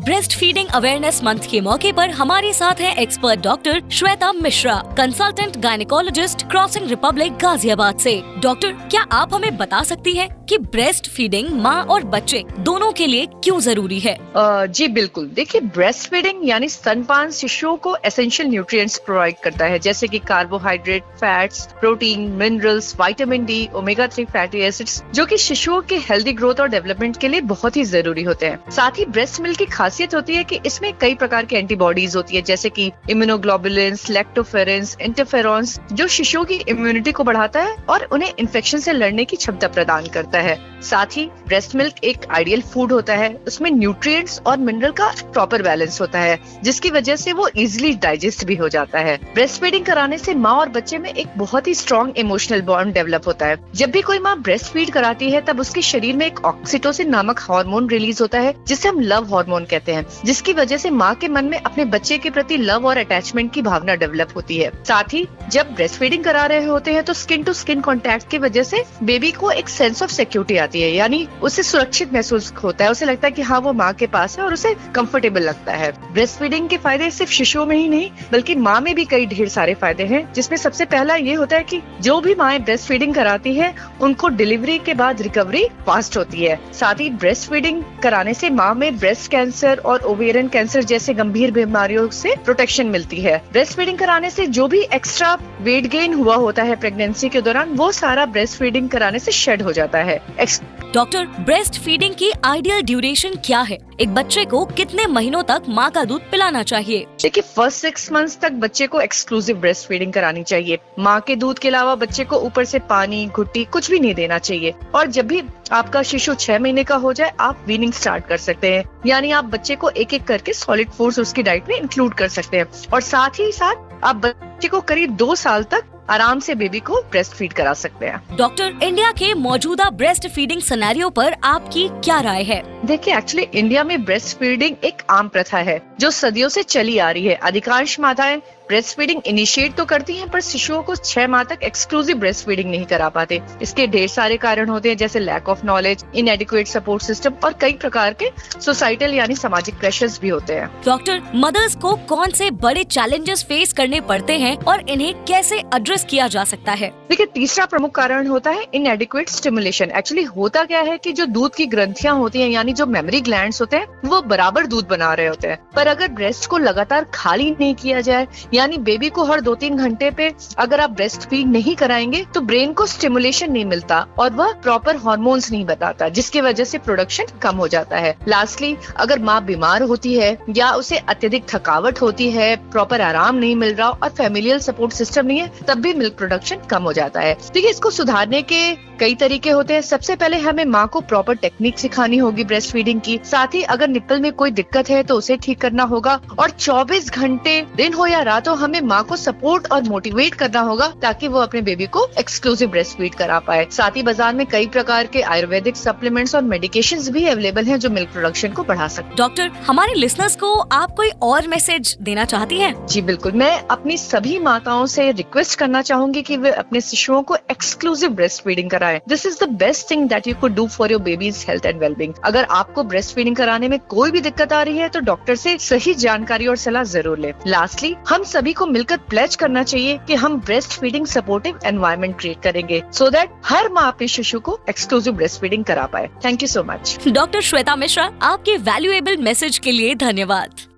Breast feeding awareness month के मौके पर हमारे साथ हैं expert doctor Shweta Mishra, consultant gynaecologist, crossing Republic Ghaziabad से। डॉक्टर, क्या आप हमें बता सकती हैं कि ब्रेस्ट फीडिंग माँ और बच्चे दोनों के लिए क्यों जरूरी है? जी बिल्कुल। देखिए, ब्रेस्ट फीडिंग यानी स्तनपान शिशुओं को एसेंशियल न्यूट्रिएंट्स प्रोवाइड करता है, जैसे कि carbohydrate, fats, protein, minerals, vitamin D, omega 3 fatty acids, जो कि शिशुओं के हेल्दी ग्रोथ और डेवलपमेंट के लिए बहुत ही जरूरी होते हैं। साथ ही ब्रेस्ट मिल्क की खासियत होती है कि इसमें कई प्रकार की एंटीबॉडीज होती है, जैसे कि इम्यूनोग्लोबुलिन्स, लैक्टोफेरेंस, इंटरफेरॉन्स, जो शिशुओं की इम्यूनिटी को बढ़ाता है और उन्हें इन्फेक्शन से लड़ने की क्षमता प्रदान करता है। साथ ही ब्रेस्ट मिल्क एक आइडियल फूड होता है, उसमें न्यूट्रिएंट्स और मिनरल का प्रॉपर बैलेंस होता है, जिसकी वजह से वो इजीली डाइजेस्ट भी हो जाता है। ब्रेस्ट फीडिंग कराने से माँ और बच्चे में एक बहुत ही स्ट्रॉन्ग इमोशनल बॉन्ड डेवलप होता है। जब भी कोई माँ ब्रेस्ट फीड कराती है, तब उसके शरीर में एक ऑक्सीटोसिन नामक हार्मोन रिलीज होता है, जिसे हम लव हार्मोन कहते हैं, जिसकी वजह से माँ के मन में अपने बच्चे के प्रति लव और अटैचमेंट की भावना डेवलप होती है। साथ ही जब ब्रेस्ट फीडिंग करा रहे होते हैं, तो स्किन टू स्किन कॉन्टैक्ट की वजह से बेबी को एक सेंस ऑफ सिक्योरिटी आती है, यानी उसे सुरक्षित महसूस होता है। उसे लगता है कि हाँ, वो माँ के पास है और उसे कंफर्टेबल लगता है। ब्रेस्ट फीडिंग के फायदे सिर्फ शिशुओं में ही नहीं, बल्कि माँ में भी कई ढेर सारे फायदे हैं, जिसमें सबसे पहला ये होता है कि जो भी माएं ब्रेस्ट फीडिंग कराती है, उनको डिलीवरी के बाद रिकवरी फास्ट होती है। साथ ही ब्रेस्ट फीडिंग कराने से माँ में ब्रेस्ट कैंसर और ओवेरियन कैंसर जैसे गंभीर बीमारियों से प्रोटेक्शन मिलती है। ब्रेस्ट फीडिंग कराने से जो भी एक्स्ट्रा वेट गेन हुआ होता है प्रेगनेंसी के दौरान, वो सारा ब्रेस्ट फीडिंग कराने से शेड हो जाता है। डॉक्टर, ब्रेस्ट फीडिंग की आइडियल ड्यूरेशन क्या है? एक बच्चे को कितने महीनों तक माँ का दूध पिलाना चाहिए? देखिए, फर्स्ट 6 मंथ्स तक बच्चे को एक्सक्लूसिव ब्रेस्ट फीडिंग करानी चाहिए। माँ के दूध के अलावा बच्चे को ऊपर से पानी, घुट्टी कुछ भी नहीं देना चाहिए। और जब भी आपका शिशु 6 महीने का हो जाए, आप वीनिंग स्टार्ट कर सकते हैं, यानी आप बच्चे को एक एक करके सॉलिड फूड्स उसकी डाइट में इंक्लूड कर सकते हैं। और साथ ही साथ आप बच्चे को करीब 2 साल तक आराम से बेबी को ब्रेस्ट फीड करा सकते हैं। डॉक्टर, इंडिया के मौजूदा ब्रेस्ट फीडिंग सिनेरियो पर आपकी क्या राय है? देखिए, एक्चुअली इंडिया में ब्रेस्ट फीडिंग एक आम प्रथा है, जो सदियों से चली आ रही है। अधिकांश माताएं ब्रेस्ट फीडिंग इनिशिएट तो करती हैं, पर शिशुओं को 6 माह तक एक्सक्लूसिव ब्रेस्ट फीडिंग नहीं करा पाते। इसके ढेर सारे कारण होते हैं, जैसे lack of knowledge, inadequate support system और कई प्रकार के सोसाइटल यानी सामाजिक प्रेशर्स भी होते हैं। डॉक्टर, मदर्स को कौन से बड़े चैलेंजेस फेस करने पड़ते हैं और इन्हें कैसे एड्रेस किया जा सकता है? देखिए, तीसरा प्रमुख कारण होता है इनएडिक्वेट स्टिमुलेशन। एक्चुअली होता क्या है कि जो दूध की ग्रंथियां होती हैं, यानी जो मेमोरी ग्लैंड्स होते हैं, वो बराबर दूध बना रहे होते हैं, पर अगर ब्रेस्ट को लगातार खाली नहीं किया जाए, यानी बेबी को हर 2-3 घंटे पे अगर आप ब्रेस्ट फीड नहीं कराएंगे, तो ब्रेन को स्टिमुलेशन नहीं मिलता और वह प्रॉपर हार्मोन्स नहीं बताता, जिसकी वजह से प्रोडक्शन कम हो जाता है। लास्टली, अगर माँ बीमार होती है या उसे अत्यधिक थकावट होती है, प्रॉपर आराम नहीं मिल रहा और फैमिलियल सपोर्ट सिस्टम नहीं है, तब भी मिल्क प्रोडक्शन कम हो जाता है। देखिए, इसको सुधारने के कई तरीके होते हैं। सबसे पहले हमें माँ को प्रॉपर टेक्निक सिखानी होगी ब्रेस्ट फीडिंग की। साथ ही अगर निप्पल में कोई दिक्कत है तो उसे ठीक करना होगा, और 24 घंटे दिन हो या रात हो, हमें माँ को सपोर्ट और मोटिवेट करना होगा, ताकि वो अपने बेबी को एक्सक्लूसिव ब्रेस्ट फीड करा पाए। साथ ही बाजार में कई प्रकार के आयुर्वेदिक सप्लीमेंट्स और मेडिकेशंस भी अवेलेबल हैं, जो मिल्क प्रोडक्शन को बढ़ा सकते हैं। डॉक्टर, हमारे लिसनर्स को आप कोई और मैसेज देना चाहती हैं? जी बिल्कुल, मैं अपनी सभी माताओं से रिक्वेस्ट करना चाहूंगी कि वे अपने शिशुओं को एक्सक्लूसिव ब्रेस्ट फीडिंग कराएं। This is the best thing that you could do for your babies health and wellbeing. अगर आपको ब्रेस्ट फीडिंग कराने में कोई भी दिक्कत आ रही है, तो डॉक्टर से सही जानकारी और सलाह जरूर लें। लास्टली, हम सभी को मिलकर प्लेज करना चाहिए कि हम breast feeding supportive environment create करेंगे, सो दैट हर माँ अपने शिशु को एक्सक्लूसिव ब्रेस्ट फीडिंग करा पाए। Thank you so much. Doctor Shweta Mishra, आपके वैल्यूएबल मैसेज के लिए धन्यवाद।